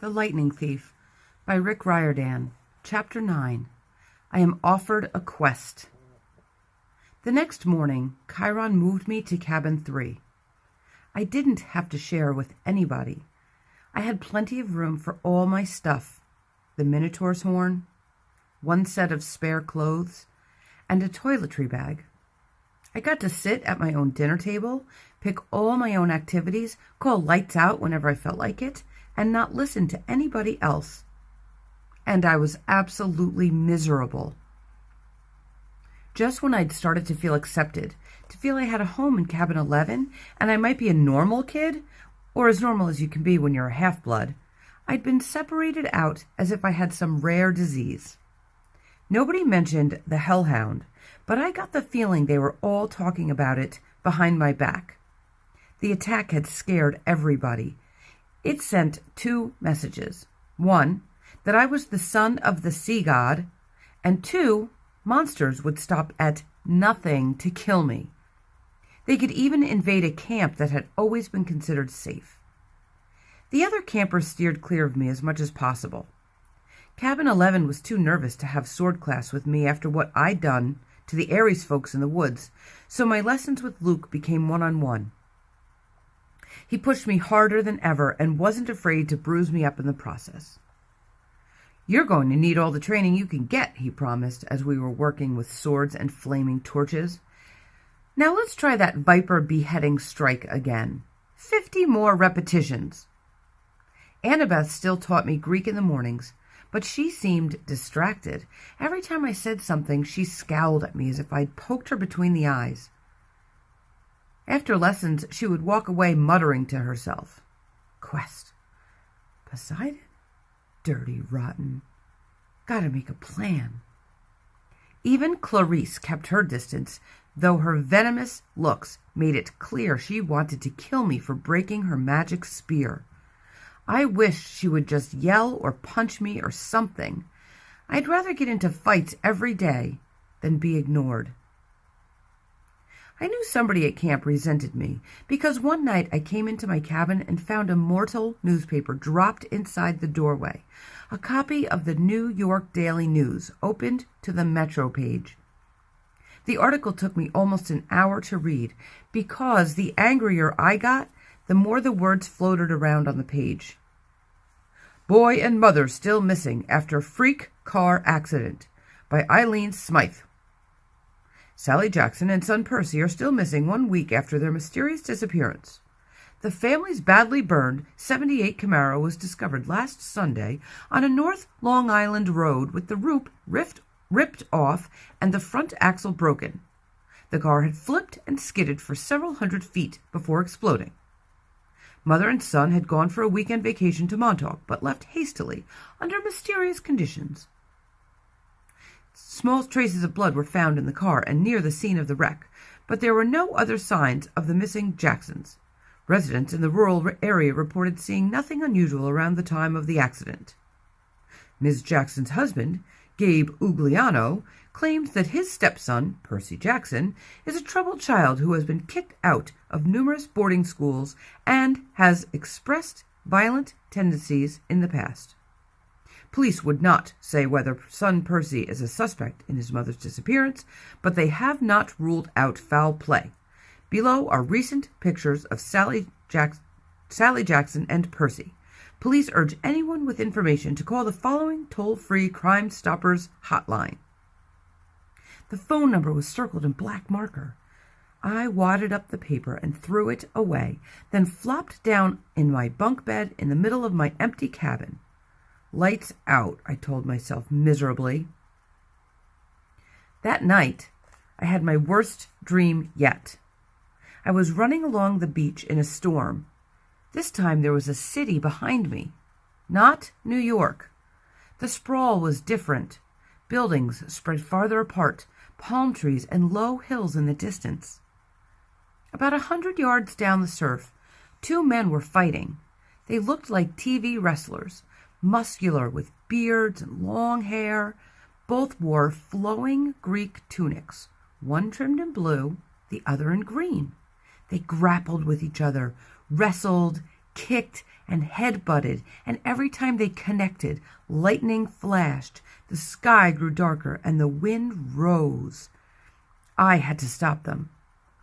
The Lightning Thief by Rick Riordan. Chapter 9. I am offered a quest. The next morning, Chiron moved me to cabin 3. I didn't have to share with anybody. I had plenty of room for all my stuff, the Minotaur's horn, one set of spare clothes, and a toiletry bag. I got to sit at my own dinner table, pick all my own activities, call lights out whenever I felt like it, and not listen to anybody else. And I was absolutely miserable. Just when I'd started to feel accepted, to feel I had a home in cabin 11, and I might be a normal kid, or as normal as you can be when you're a half-blood, I'd been separated out as if I had some rare disease. Nobody mentioned the hellhound, but I got the feeling they were all talking about it behind my back. The attack had scared everybody. It sent 2 messages. 1, that I was the son of the sea god, and 2, monsters would stop at nothing to kill me. They could even invade a camp that had always been considered safe. The other campers steered clear of me as much as possible. Cabin 11 was too nervous to have sword class with me after what I'd done to the Ares folks in the woods, so my lessons with Luke became one-on-one. He pushed me harder than ever and wasn't afraid to bruise me up in the process. "You're going to need all the training you can get," he promised as we were working with swords and flaming torches. "Now let's try that viper beheading strike again. 50 more repetitions." Annabeth still taught me Greek in the mornings, but she seemed distracted. Every time I said something, she scowled at me as if I'd poked her between the eyes. After lessons, she would walk away muttering to herself. "Quest. Poseidon? Dirty rotten. Gotta make a plan." Even Clarice kept her distance, though her venomous looks made it clear she wanted to kill me for breaking her magic spear. I wished she would just yell or punch me or something. I'd rather get into fights every day than be ignored. I knew somebody at camp resented me because one night I came into my cabin and found a mortal newspaper dropped inside the doorway, a copy of the New York Daily News, opened to the Metro page. The article took me almost an hour to read because the angrier I got, the more the words floated around on the page. "Boy and mother still missing after freak car accident" by Eileen Smythe. Sally Jackson and son Percy are still missing 1 week after their mysterious disappearance. The family's badly burned '78 Camaro was discovered last Sunday on a North Long Island road with the roof ripped off and the front axle broken. The car had flipped and skidded for several hundred feet before exploding. Mother and son had gone for a weekend vacation to Montauk, but left hastily under mysterious conditions. Small traces of blood were found in the car and near the scene of the wreck, but there were no other signs of the missing Jacksons. Residents in the rural area reported seeing nothing unusual around the time of the accident. Ms. Jackson's husband, Gabe Ugliano, claimed that his stepson, Percy Jackson, is a troubled child who has been kicked out of numerous boarding schools and has expressed violent tendencies in the past. Police would not say whether son Percy is a suspect in his mother's disappearance, but they have not ruled out foul play. Below are recent pictures of Sally Jackson and Percy. Police urge anyone with information to call the following toll-free Crime Stoppers hotline. The phone number was circled in black marker. I wadded up the paper and threw it away, then flopped down in my bunk bed in the middle of my empty cabin. "Lights out," I told myself miserably. That night, I had my worst dream yet. I was running along the beach in a storm. This time there was a city behind me, not New York. The sprawl was different. Buildings spread farther apart, palm trees and low hills in the distance. About 100 yards down the surf, 2 men were fighting. They looked like TV wrestlers, muscular with beards and long hair. Both wore flowing Greek tunics, one trimmed in blue, the other in green. They grappled with each other, wrestled, kicked and head-butted, and every time they connected, lightning flashed, the sky grew darker, and the wind rose. I had to stop them.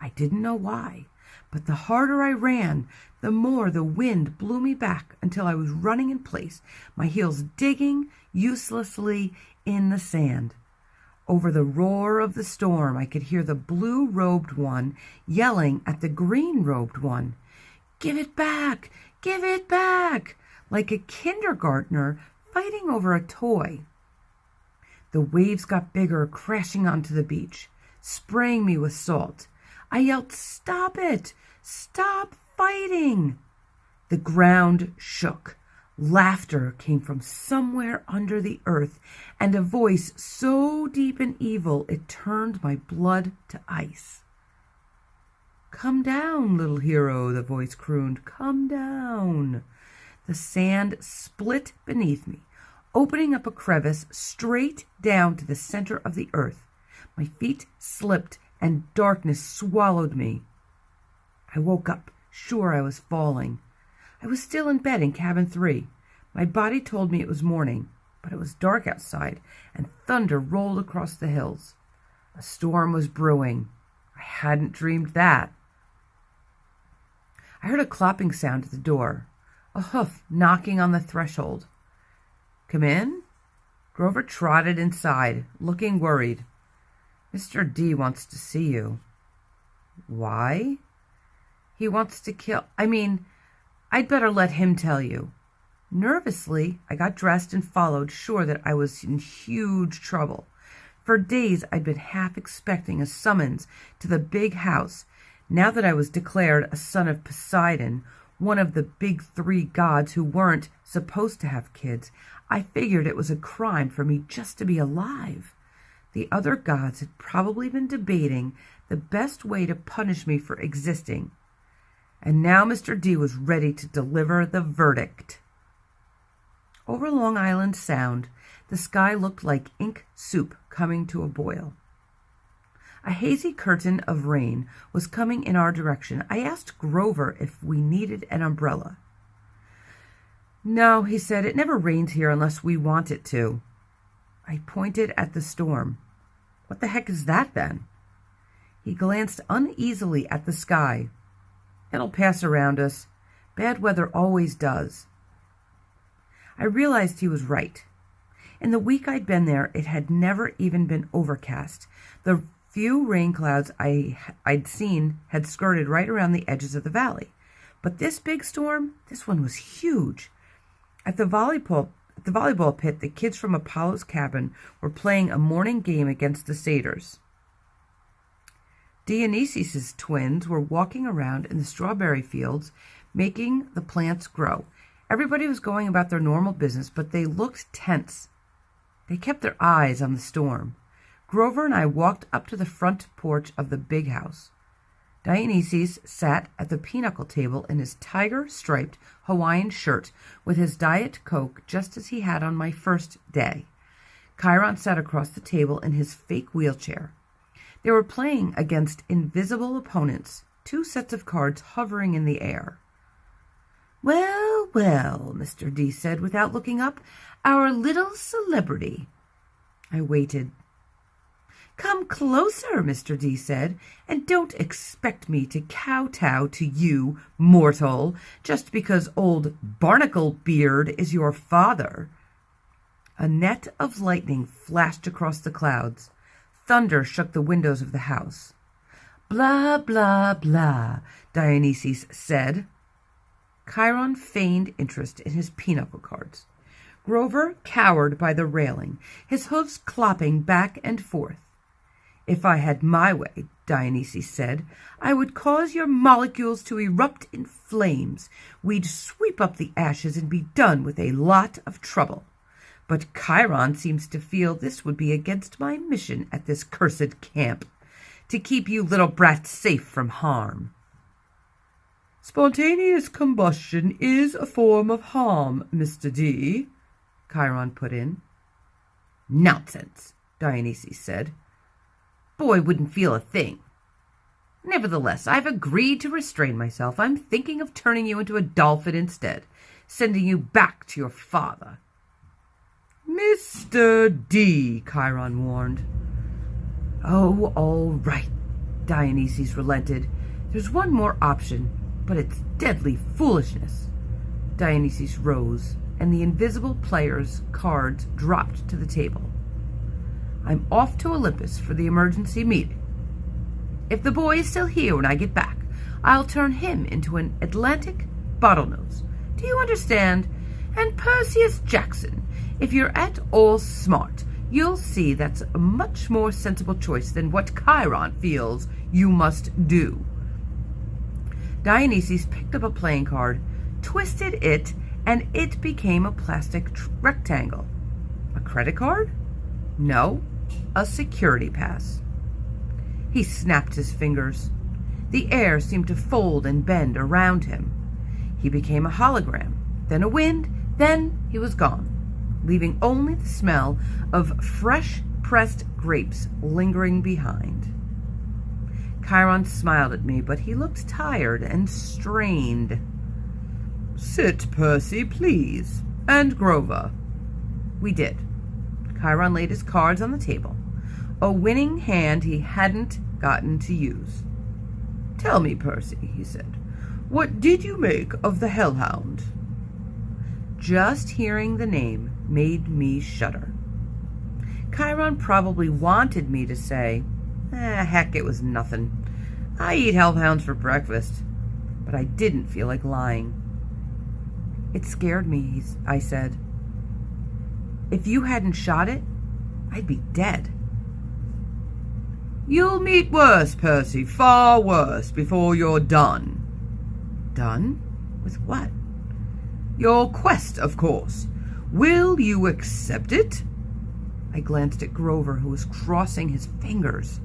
I didn't know why, but the harder I ran, the more the wind blew me back until I was running in place, my heels digging uselessly in the sand. Over the roar of the storm, I could hear the blue-robed one yelling at the green-robed one, "Give it back! Give it back!" like a kindergartner fighting over a toy. The waves got bigger, crashing onto the beach, spraying me with salt. I yelled, "Stop it! Stop fighting!" The ground shook. Laughter came from somewhere under the earth, and a voice so deep and evil it turned my blood to ice. "Come down, little hero," the voice crooned. "Come down." The sand split beneath me, opening up a crevice straight down to the center of the earth. My feet slipped, and darkness swallowed me. I woke up, sure I was falling. I was still in bed in cabin 3. My body told me it was morning, but it was dark outside, and thunder rolled across the hills. A storm was brewing. I hadn't dreamed that. I heard a clopping sound at the door, a hoof knocking on the threshold. "Come in?" Grover trotted inside, looking worried. "Mr. D wants to see you." "Why?" "He wants to kill... I'd better let him tell you." Nervously, I got dressed and followed, sure that I was in huge trouble. For days, I'd been half expecting a summons to the big house. Now that I was declared a son of Poseidon, one of the big 3 gods who weren't supposed to have kids, I figured it was a crime for me just to be alive. The other gods had probably been debating the best way to punish me for existing. And now Mr. D was ready to deliver the verdict. Over Long Island Sound, the sky looked like ink soup coming to a boil. A hazy curtain of rain was coming in our direction. I asked Grover if we needed an umbrella. "No," he said, "it never rains here unless we want it to." I pointed at the storm. "What the heck is that, then?" He glanced uneasily at the sky. "It'll pass around us. Bad weather always does." I realized he was right. In the week I'd been there, it had never even been overcast. The few rain clouds I'd seen had skirted right around the edges of the valley. But this big storm, this one was huge. At the volleyball pit, the kids from Apollo's cabin were playing a morning game against the satyrs. Dionysus' twins were walking around in the strawberry fields, making the plants grow. Everybody was going about their normal business, but they looked tense. They kept their eyes on the storm. Grover and I walked up to the front porch of the big house. Dionysus sat at the pinochle table in his tiger-striped Hawaiian shirt with his Diet Coke, just as he had on my first day. Chiron sat across the table in his fake wheelchair. They were playing against invisible opponents, 2 sets of cards hovering in the air. "Well, well," Mr. D said without looking up, "our little celebrity." I waited. "Come closer," Mr. D said, "and don't expect me to kowtow to you, mortal, just because old Barnacle Beard is your father." A net of lightning flashed across the clouds. Thunder shook the windows of the house. "Blah, blah, blah," Dionysus said. Chiron feigned interest in his pinochle cards. Grover cowered by the railing, his hoofs clopping back and forth. "If I had my way," Dionysus said, "I would cause your molecules to erupt in flames. We'd sweep up the ashes and be done with a lot of trouble. But Chiron seems to feel this would be against my mission at this cursed camp, to keep you little brats safe from harm." "Spontaneous combustion is a form of harm, Mr. D," Chiron put in. "Nonsense," Dionysus said. "Boy wouldn't feel a thing." Nevertheless, I've agreed to restrain myself. I'm thinking of turning you into a dolphin instead, sending you back to your father." "Mr. D," Chiron warned. "Oh, all right," Dionysus relented. "There's one more option, but it's deadly foolishness." Dionysus rose, and the invisible player's cards dropped to the table. "I'm off to Olympus for the emergency meeting. If the boy is still here when I get back, I'll turn him into an Atlantic bottlenose. Do you understand? And Perseus Jackson, if you're at all smart, you'll see that's a much more sensible choice than what Chiron feels you must do." Dionysus picked up a playing card, twisted it, and it became a plastic rectangle. A credit card? No, a security pass. He snapped his fingers. The air seemed to fold and bend around him. He became a hologram, then a wind, then he was gone, leaving only the smell of fresh pressed grapes lingering behind. Chiron smiled at me, but he looked tired and strained. "Sit, Percy, please. And Grover." We did. Chiron laid his cards on the table, a winning hand he hadn't gotten to use. "Tell me, Percy," he said, "what did you make of the Hellhound?" Just hearing the name made me shudder. Chiron probably wanted me to say, heck, it was nothing. I eat hellhounds for breakfast. But I didn't feel like lying. "It scared me," I said. "If you hadn't shot it, I'd be dead." "You'll meet worse, Percy, far worse, before you're done." "Done? With what?" "Your quest, of course. Will you accept it?" I glanced at Grover, who was crossing his fingers.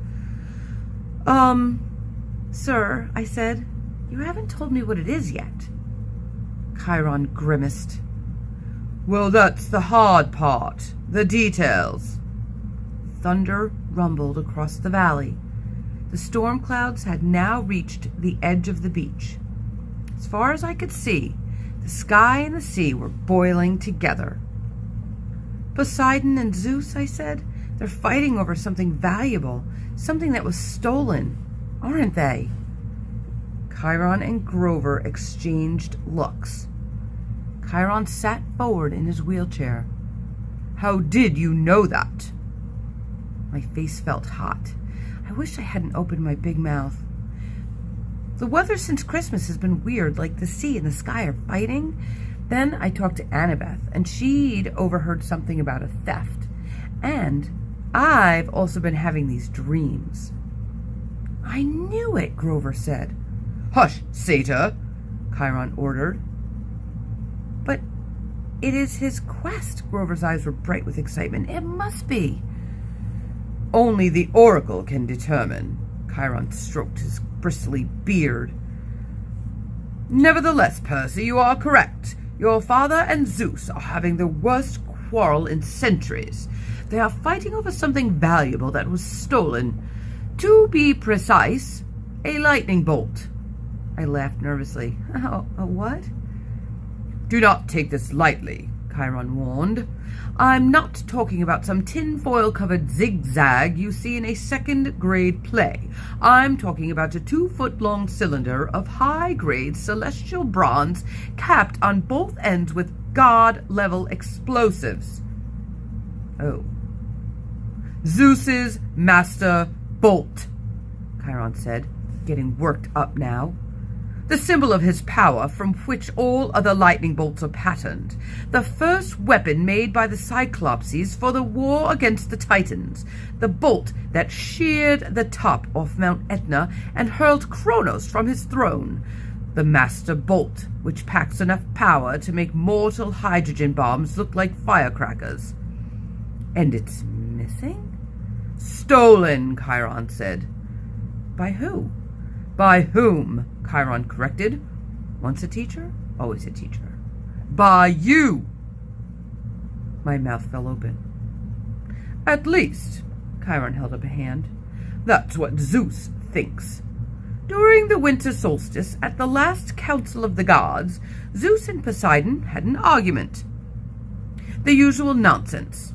Sir," I said, "you haven't told me what it is yet." Chiron grimaced. "Well, that's the hard part. The details." Thunder rumbled across the valley. The storm clouds had now reached the edge of the beach. As far as I could see, the sky and the sea were boiling together. "Poseidon and Zeus," I said, "they're fighting over something valuable, something that was stolen, aren't they?" Chiron and Grover exchanged looks. Chiron sat forward in his wheelchair. "How did you know that?" My face felt hot. I wish I hadn't opened my big mouth. "The weather since Christmas has been weird, like the sea and the sky are fighting." Then I talked to Annabeth, and she'd overheard something about a theft. "And I've also been having these dreams." "I knew it," Grover said. "Hush, satyr," Chiron ordered. "But it is his quest." Grover's eyes were bright with excitement. "It must be." "Only the oracle can determine." Chiron stroked his bristly beard. "Nevertheless, Percy, you are correct. Your father and Zeus are having the worst quarrel in centuries. They are fighting over something valuable that was stolen. To be precise, a lightning bolt." I laughed nervously. "Oh, a what?" "Do not take this lightly," Chiron warned. "I'm not talking about some tinfoil-covered zigzag you see in a second-grade play. I'm talking about a 2-foot-long cylinder of high-grade celestial bronze capped on both ends with god-level explosives." "Oh." "Zeus's master bolt," Chiron said, getting worked up now. "The symbol of his power from which all other lightning bolts are patterned. The first weapon made by the Cyclopses for the war against the Titans. The bolt that sheared the top off Mount Etna and hurled Kronos from his throne. The master bolt, which packs enough power to make mortal hydrogen bombs look like firecrackers." "And it's missing?" "Stolen," Chiron said. "By who?" "By whom?" Chiron corrected. Once a teacher, always a teacher. "By you." My mouth fell open. "At least," Chiron held up a hand, "that's what Zeus thinks. the winter solstice, at the last council of the gods, Zeus and Poseidon had an argument. The usual nonsense.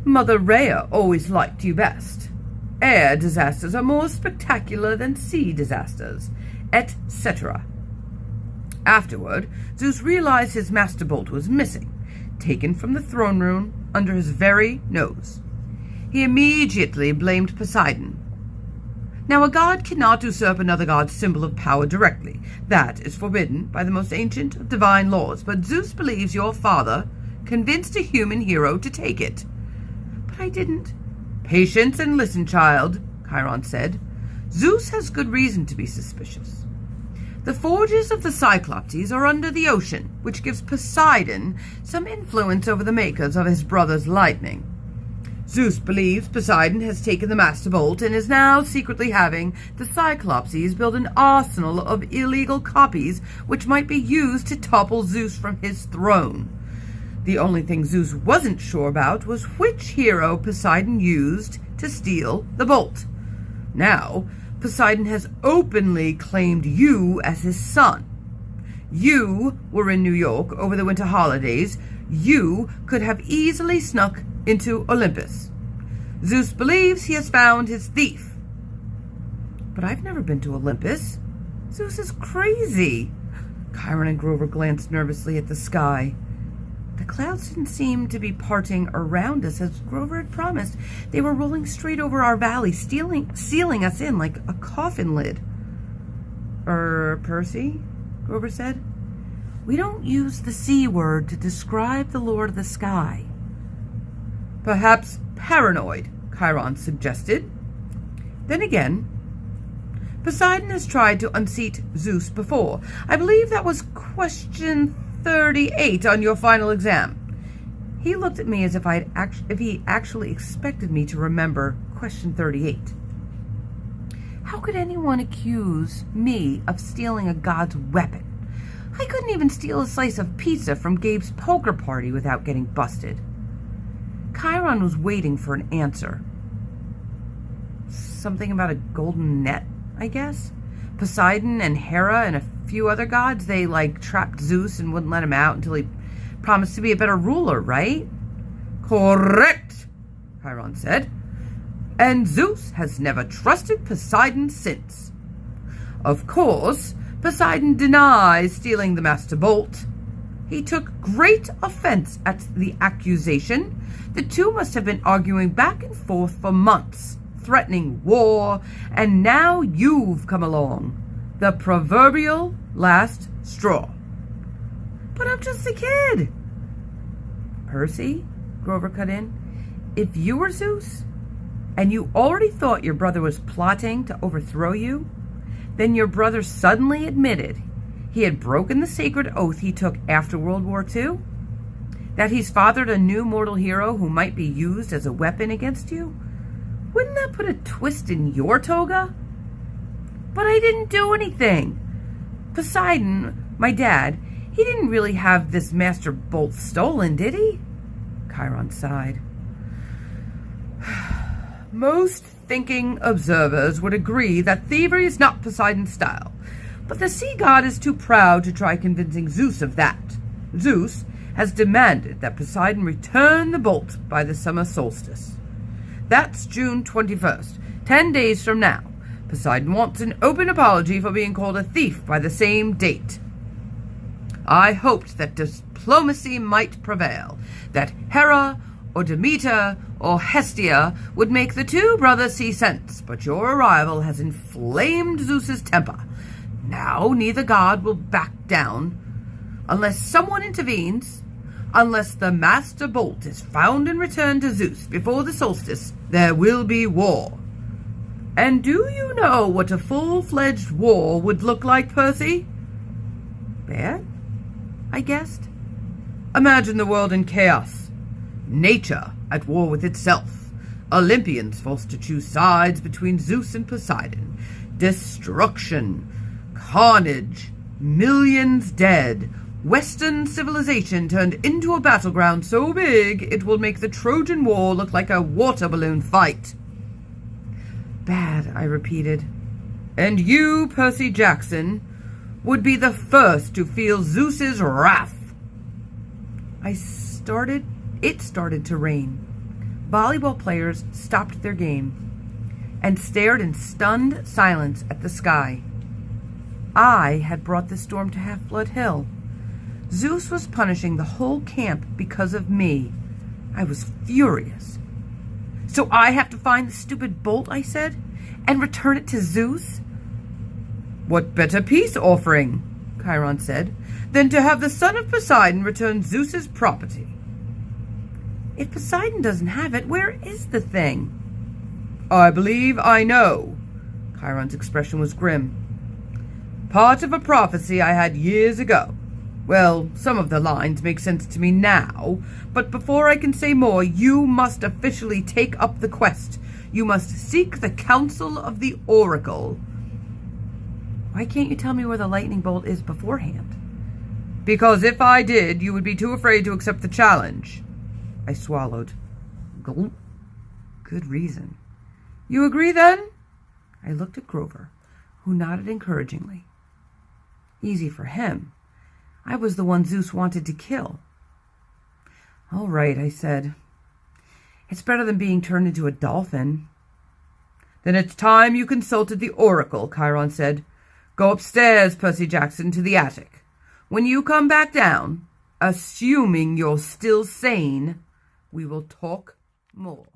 Mother Rhea always liked you best. Air disasters are more spectacular than sea disasters, etc. Afterward, Zeus realized his master bolt was missing, taken from the throne room under his very nose. He immediately blamed Poseidon. Now, a god cannot usurp another god's symbol of power directly. That is forbidden by the most ancient of divine laws, but Zeus believes your father convinced a human hero to take it. But I didn't. Patience and listen, child, Chiron said. Zeus has good reason to be suspicious. The forges of the Cyclopses are under the ocean, which gives Poseidon some influence over the makers of his brother's lightning. Zeus believes Poseidon has taken the Master Bolt and is now secretly having the Cyclopses build an arsenal of illegal copies which might be used to topple Zeus from his throne. The only thing Zeus wasn't sure about was which hero Poseidon used to steal the bolt. Now, Poseidon has openly claimed you as his son. You were in New York over the winter holidays. You could have easily snuck into Olympus. Zeus believes he has found his thief. But I've never been to Olympus. Zeus is crazy. Chiron and Grover glanced nervously at the sky. The clouds didn't seem to be parting around us as Grover had promised. They were rolling straight over our valley, sealing us in like a coffin lid. Percy? Grover said. We don't use the C word to describe the Lord of the Sky. Perhaps paranoid, Chiron suggested. Then again, Poseidon has tried to unseat Zeus before. I believe that was question 38 on your final exam. He looked at me as if he actually expected me to remember question 38. How could anyone accuse me of stealing a god's weapon? I couldn't even steal a slice of pizza from Gabe's poker party without getting busted. Chiron was waiting for an answer. Something about a golden net, I guess? Poseidon and Hera and a few other gods, they trapped Zeus and wouldn't let him out until he promised to be a better ruler, right? Correct, Chiron said. And Zeus has never trusted Poseidon since. Of course, Poseidon denies stealing the Master Bolt. He took great offense at the accusation. The two must have been arguing back and forth for months, threatening war, and now you've come along. The proverbial last straw. But I'm just a kid. Percy, Grover cut in, if you were Zeus, and you already thought your brother was plotting to overthrow you, then your brother suddenly admitted he had broken the sacred oath he took after World War II, that he's fathered a new mortal hero who might be used as a weapon against you. Wouldn't that put a twist in your toga? But I didn't do anything. Poseidon, my dad, he didn't really have this Master Bolt stolen, did he? Chiron sighed. Most thinking observers would agree that thievery is not Poseidon's style, but the sea god is too proud to try convincing Zeus of that. Zeus has demanded that Poseidon return the bolt by the summer solstice. That's June 21st, 10 days from now. Poseidon wants an open apology for being called a thief by the same date. I hoped that diplomacy might prevail, that Hera or Demeter or Hestia would make the two brothers see sense, but your arrival has inflamed Zeus's temper. Now neither god will back down unless someone intervenes. Unless the Master Bolt is found and returned to Zeus before the solstice, there will be war. And do you know what a full-fledged war would look like, Percy? Bad, I guessed. Imagine the world in chaos. Nature at war with itself. Olympians forced to choose sides between Zeus and Poseidon. Destruction. Carnage. Millions dead. Western civilization turned into a battleground so big it will make the Trojan War look like a water balloon fight. Bad, I repeated. And you, Percy Jackson, would be the first to feel Zeus's wrath. It started to rain. Volleyball players stopped their game and stared in stunned silence at the sky. I had brought the storm to Half-Blood Hill. Zeus was punishing the whole camp because of me. I was furious. So I have to find the stupid bolt, I said, and return it to Zeus? What better peace offering, Chiron said, than to have the son of Poseidon return Zeus's property? If Poseidon doesn't have it, where is the thing? I believe I know. Chiron's expression was grim. Part of a prophecy I had years ago. Well, some of the lines make sense to me now, but before I can say more, you must officially take up the quest. You must seek the counsel of the Oracle. Why can't you tell me where the lightning bolt is beforehand? Because if I did, you would be too afraid to accept the challenge. I swallowed. Gulp. Good reason. You agree, then? I looked at Grover, who nodded encouragingly. Easy for him. I was the one Zeus wanted to kill. All right, I said. It's better than being turned into a dolphin. Then it's time you consulted the Oracle, Chiron said. Go upstairs, Percy Jackson, to the attic. When you come back down, assuming you're still sane, we will talk more.